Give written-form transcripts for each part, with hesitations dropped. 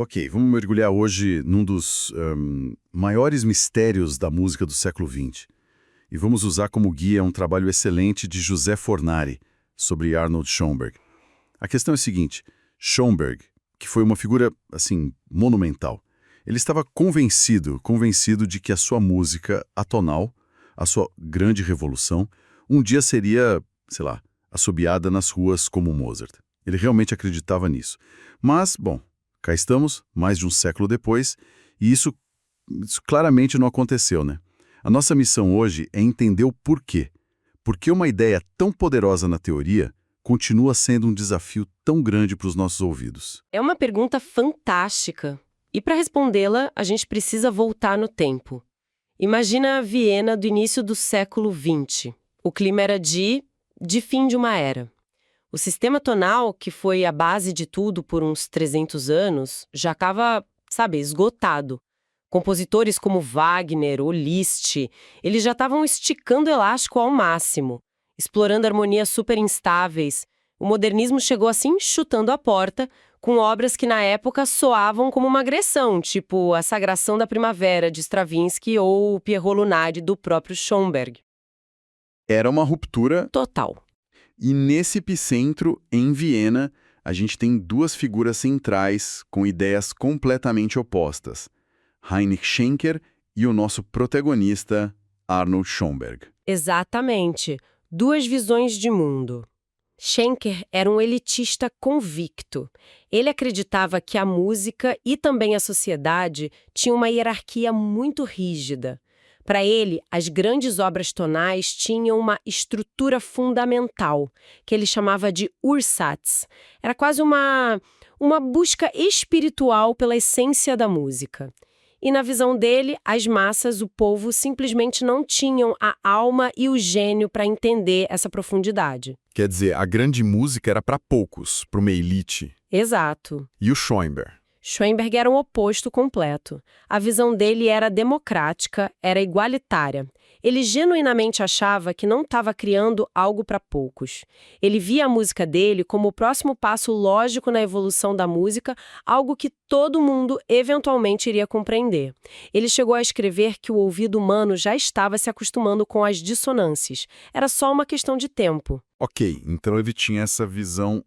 Ok, vamos mergulhar hoje num dos maiores mistérios da música do século XX. E vamos usar como guia um trabalho excelente de José Fornari sobre Arnold Schoenberg. A questão é a seguinte: Schoenberg, que foi uma figura, assim, monumental, ele estava convencido de que a sua música atonal, a sua grande revolução, um dia seria, sei lá, assobiada nas ruas como Mozart. Ele realmente acreditava nisso. Mas, bom, cá estamos, mais de um século depois, e isso claramente não aconteceu, né? A nossa missão hoje é entender o porquê. Por que uma ideia tão poderosa na teoria continua sendo um desafio tão grande para os nossos ouvidos? É uma pergunta fantástica. E para respondê-la, a gente precisa voltar no tempo. Imagina a Viena do início do século XX. O clima era de fim de uma era. O sistema tonal, que foi a base de tudo por uns 300 anos, já estava, esgotado. Compositores como Wagner ou Liszt, eles já estavam esticando o elástico ao máximo, explorando harmonias super instáveis. O modernismo chegou assim chutando a porta, com obras que na época soavam como uma agressão, tipo A Sagração da Primavera, de Stravinsky, ou o Pierrot Lunaire, do próprio Schoenberg. Era uma ruptura. Total. E nesse epicentro, em Viena, a gente tem duas figuras centrais com ideias completamente opostas: Heinrich Schenker e o nosso protagonista, Arnold Schoenberg. Exatamente. Duas visões de mundo. Schenker era um elitista convicto. Ele acreditava que a música e também a sociedade tinham uma hierarquia muito rígida. Para ele, as grandes obras tonais tinham uma estrutura fundamental, que ele chamava de Ursatz. Era quase uma busca espiritual pela essência da música. E na visão dele, as massas, o povo, simplesmente não tinham a alma e o gênio para entender essa profundidade. Quer dizer, a grande música era para poucos, para uma elite. Exato. E o Schoenberg? Schoenberg era um oposto completo. A visão dele era democrática, era igualitária. Ele genuinamente achava que não estava criando algo para poucos. Ele via a música dele como o próximo passo lógico na evolução da música, algo que todo mundo eventualmente iria compreender. Ele chegou a escrever que o ouvido humano já estava se acostumando com as dissonâncias. Era só uma questão de tempo. Ok, então ele tinha essa visão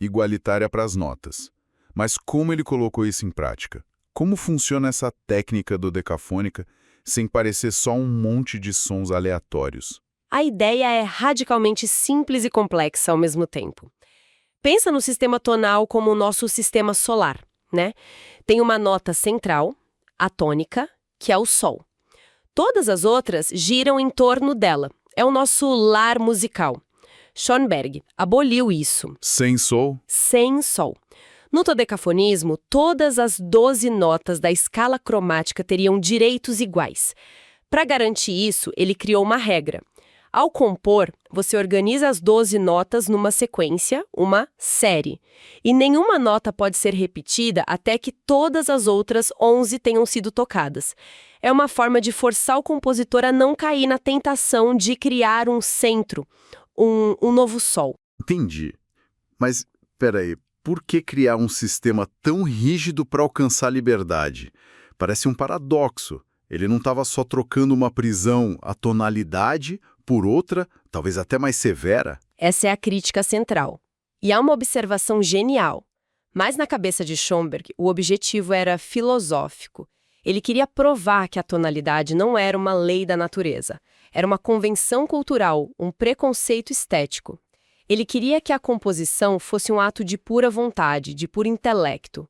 igualitária para as notas. Mas como ele colocou isso em prática? Como funciona essa técnica dodecafônica sem parecer só um monte de sons aleatórios? A ideia é radicalmente simples e complexa ao mesmo tempo. Pensa no sistema tonal como o nosso sistema solar, né? Tem uma nota central, a tônica, que é o Sol. Todas as outras giram em torno dela. É o nosso lar musical. Schoenberg aboliu isso. Sem Sol? Sem Sol. No dodecafonismo, todas as 12 notas da escala cromática teriam direitos iguais. Para garantir isso, ele criou uma regra. Ao compor, você organiza as 12 notas numa sequência, uma série. E nenhuma nota pode ser repetida até que todas as outras 11 tenham sido tocadas. É uma forma de forçar o compositor a não cair na tentação de criar um centro, um novo sol. Entendi. Mas, peraí. Por que criar um sistema tão rígido para alcançar liberdade? Parece um paradoxo. Ele não estava só trocando uma prisão, a tonalidade, por outra, talvez até mais severa? Essa é a crítica central. E há uma observação genial. Mas na cabeça de Schoenberg, o objetivo era filosófico. Ele queria provar que a tonalidade não era uma lei da natureza. Era uma convenção cultural, um preconceito estético. Ele queria que a composição fosse um ato de pura vontade, de puro intelecto.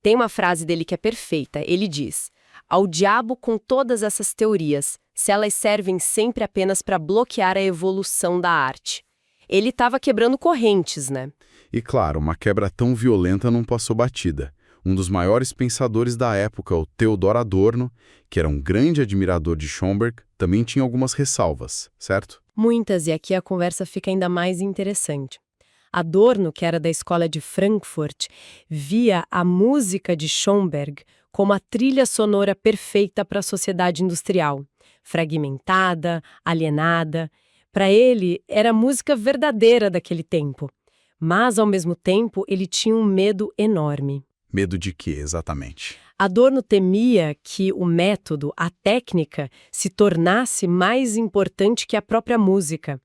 Tem uma frase dele que é perfeita. Ele diz: "Ao diabo com todas essas teorias, se elas servem sempre apenas para bloquear a evolução da arte." Ele estava quebrando correntes, né? E claro, uma quebra tão violenta não passou batida. Um dos maiores pensadores da época, o Theodor Adorno, que era um grande admirador de Schoenberg, também tinha algumas ressalvas, certo? Muitas, e aqui a conversa fica ainda mais interessante. Adorno, que era da escola de Frankfurt, via a música de Schoenberg como a trilha sonora perfeita para a sociedade industrial. Fragmentada, alienada. Para ele, era a música verdadeira daquele tempo. Mas, ao mesmo tempo, ele tinha um medo enorme. Medo de quê, exatamente? Adorno temia que o método, a técnica, se tornasse mais importante que a própria música.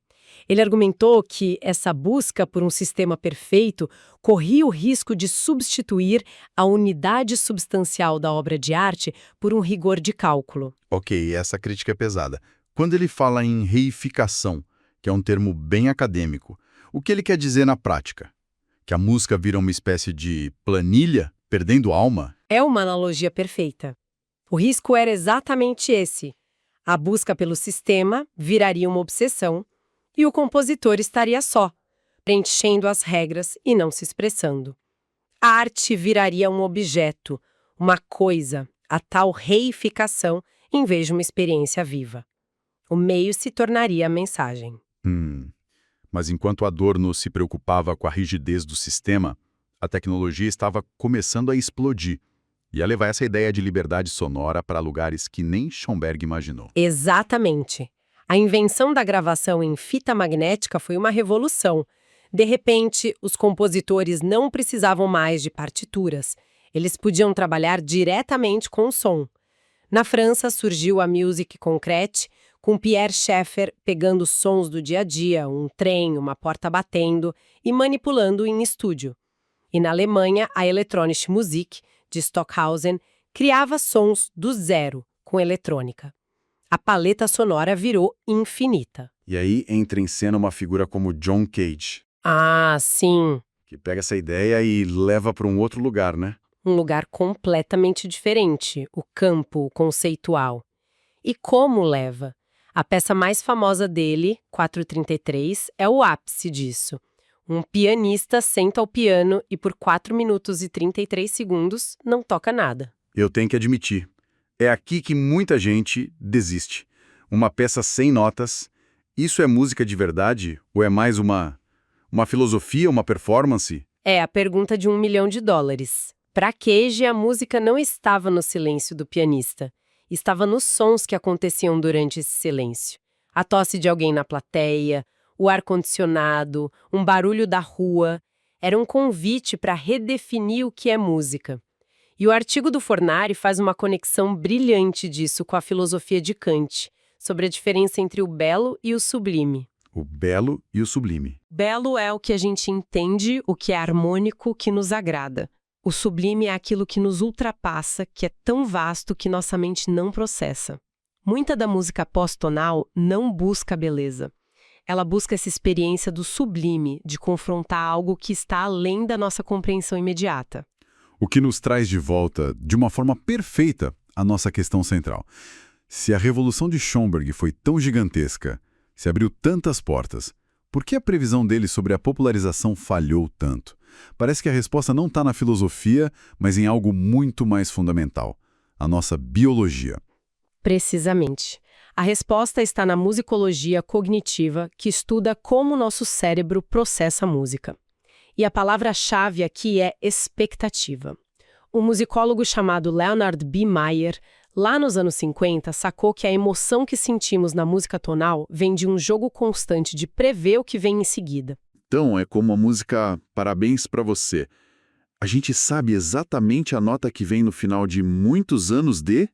Ele argumentou que essa busca por um sistema perfeito corria o risco de substituir a unidade substancial da obra de arte por um rigor de cálculo. Ok, essa crítica é pesada. Quando ele fala em reificação, que é um termo bem acadêmico, o que ele quer dizer na prática? Que a música vira uma espécie de planilha, perdendo alma? É uma analogia perfeita. O risco era exatamente esse. A busca pelo sistema viraria uma obsessão e o compositor estaria só, preenchendo as regras e não se expressando. A arte viraria um objeto, uma coisa, a tal reificação, em vez de uma experiência viva. O meio se tornaria a mensagem. Mas enquanto Adorno se preocupava com a rigidez do sistema, a tecnologia estava começando a explodir. Ia levar essa ideia de liberdade sonora para lugares que nem Schoenberg imaginou. Exatamente. A invenção da gravação em fita magnética foi uma revolução. De repente, os compositores não precisavam mais de partituras. Eles podiam trabalhar diretamente com o som. Na França, surgiu a Musique Concrète, com Pierre Schaeffer pegando sons do dia a dia, um trem, uma porta batendo, e manipulando em estúdio. E na Alemanha, a Elektronische Musik, de Stockhausen, criava sons do zero, com eletrônica. A paleta sonora virou infinita. E aí entra em cena uma figura como John Cage, Ah, sim! que pega essa ideia e leva para um outro lugar, né? Um lugar completamente diferente, o campo conceitual. E como leva? A peça mais famosa dele, 433, é o ápice disso. Um pianista senta ao piano e por 4 minutos e 33 segundos não toca nada. Eu tenho que admitir, é aqui que muita gente desiste. Uma peça sem notas, isso é música de verdade ou é mais uma filosofia, uma performance? É a pergunta de $1 milhão. Para Cage, a música não estava no silêncio do pianista. Estava nos sons que aconteciam durante esse silêncio. A tosse de alguém na plateia, o ar-condicionado, um barulho da rua. Era um convite para redefinir o que é música. E o artigo do Fornari faz uma conexão brilhante disso com a filosofia de Kant, sobre a diferença entre o belo e o sublime. O belo e o sublime. Belo é o que a gente entende, o que é harmônico, que nos agrada. O sublime é aquilo que nos ultrapassa, que é tão vasto que nossa mente não processa. Muita da música pós-tonal não busca a beleza. Ela busca essa experiência do sublime, de confrontar algo que está além da nossa compreensão imediata. O que nos traz de volta, de uma forma perfeita, a nossa questão central. Se a revolução de Schoenberg foi tão gigantesca, se abriu tantas portas, por que a previsão dele sobre a popularização falhou tanto? Parece que a resposta não está na filosofia, mas em algo muito mais fundamental, a nossa biologia. Precisamente. A resposta está na musicologia cognitiva, que estuda como o nosso cérebro processa a música. E a palavra-chave aqui é expectativa. Um musicólogo chamado Leonard B. Meyer, lá nos anos 50, sacou que a emoção que sentimos na música tonal vem de um jogo constante de prever o que vem em seguida. Então, é como a música Parabéns pra Você. A gente sabe exatamente a nota que vem no final de muitos anos de...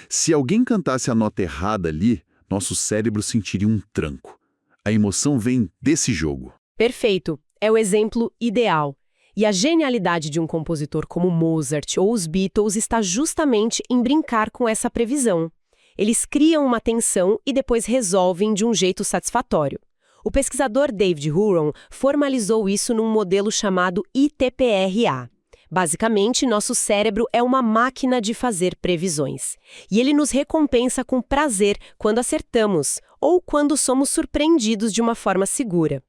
Se alguém cantasse a nota errada ali, nosso cérebro sentiria um tranco. A emoção vem desse jogo. Perfeito. É o exemplo ideal. E a genialidade de um compositor como Mozart ou os Beatles está justamente em brincar com essa previsão. Eles criam uma tensão e depois resolvem de um jeito satisfatório. O pesquisador David Huron formalizou isso num modelo chamado ITPRA. Basicamente, nosso cérebro é uma máquina de fazer previsões. E ele nos recompensa com prazer quando acertamos ou quando somos surpreendidos de uma forma segura.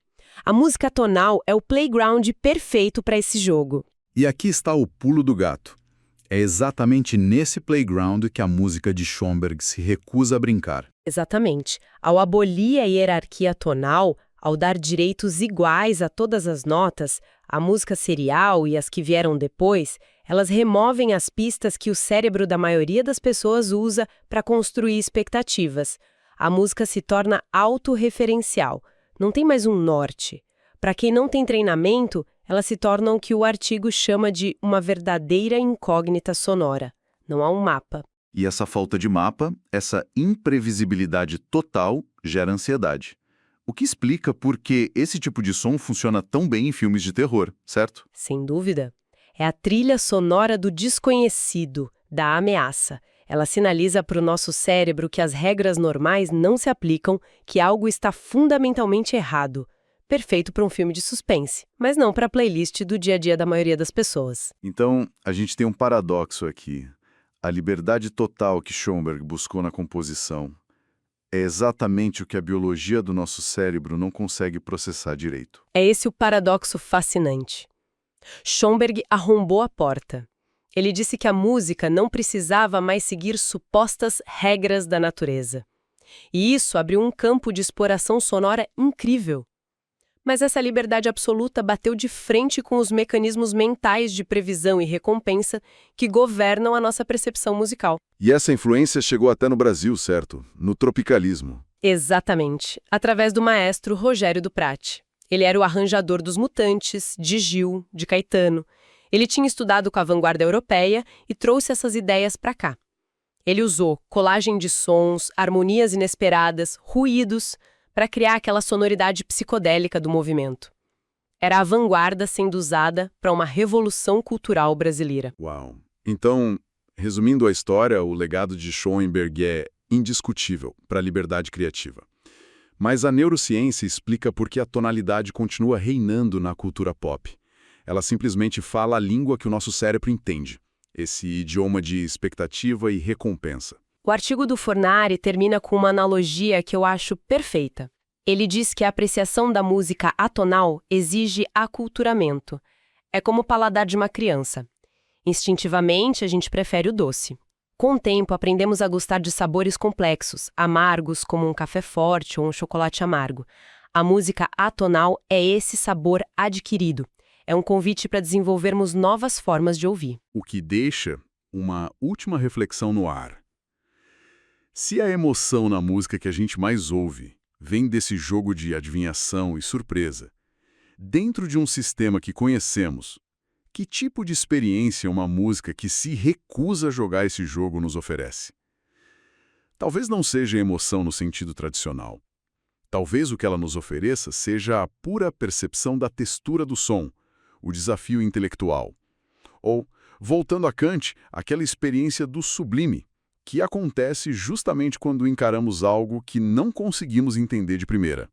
A música tonal é o playground perfeito para esse jogo. E aqui está o pulo do gato. É exatamente nesse playground que a música de Schoenberg se recusa a brincar. Exatamente. Ao abolir a hierarquia tonal, ao dar direitos iguais a todas as notas, a música serial e as que vieram depois, elas removem as pistas que o cérebro da maioria das pessoas usa para construir expectativas. A música se torna autorreferencial. Não tem mais um norte. Para quem não tem treinamento, Elas se tornam o que o artigo chama de uma verdadeira incógnita sonora. Não há um mapa. E essa falta de mapa, essa imprevisibilidade total, gera ansiedade. O que explica por que esse tipo de som funciona tão bem em filmes de terror, certo? Sem dúvida. É a trilha sonora do desconhecido, da ameaça. Ela sinaliza para o nosso cérebro que as regras normais não se aplicam, que algo está fundamentalmente errado. Perfeito para um filme de suspense, mas não para a playlist do dia a dia da maioria das pessoas. Então, a gente tem um paradoxo aqui. A liberdade total que Schoenberg buscou na composição é exatamente o que a biologia do nosso cérebro não consegue processar direito. É esse o paradoxo fascinante. Schoenberg arrombou a porta. Ele disse que a música não precisava mais seguir supostas regras da natureza. E isso abriu um campo de exploração sonora incrível. Mas essa liberdade absoluta bateu de frente com os mecanismos mentais de previsão e recompensa que governam a nossa percepção musical. E essa influência chegou até no Brasil, certo? No tropicalismo. Exatamente, através do maestro Rogério do Prati. Ele era o arranjador dos Mutantes, de Gil, de Caetano. Ele tinha estudado com a vanguarda europeia e trouxe essas ideias para cá. Ele usou colagem de sons, harmonias inesperadas, ruídos, para criar aquela sonoridade psicodélica do movimento. Era a vanguarda sendo usada para uma revolução cultural brasileira. Uau! Então, resumindo a história, o legado de Schoenberg é indiscutível para a liberdade criativa. Mas a neurociência explica por que a tonalidade continua reinando na cultura pop. Ela simplesmente fala a língua que o nosso cérebro entende, esse idioma de expectativa e recompensa. O artigo do Fornari termina com uma analogia que eu acho perfeita. Ele diz que a apreciação da música atonal exige aculturamento. É como o paladar de uma criança. Instintivamente, a gente prefere o doce. Com o tempo, aprendemos a gostar de sabores complexos, amargos, como um café forte ou um chocolate amargo. A música atonal é esse sabor adquirido. É um convite para desenvolvermos novas formas de ouvir. O que deixa uma última reflexão no ar. Se a emoção na música que a gente mais ouve vem desse jogo de adivinhação e surpresa, dentro de um sistema que conhecemos, que tipo de experiência uma música que se recusa a jogar esse jogo nos oferece? Talvez não seja emoção no sentido tradicional. Talvez o que ela nos ofereça seja a pura percepção da textura do som, o desafio intelectual. Ou, voltando a Kant, aquela experiência do sublime, que acontece justamente quando encaramos algo que não conseguimos entender de primeira.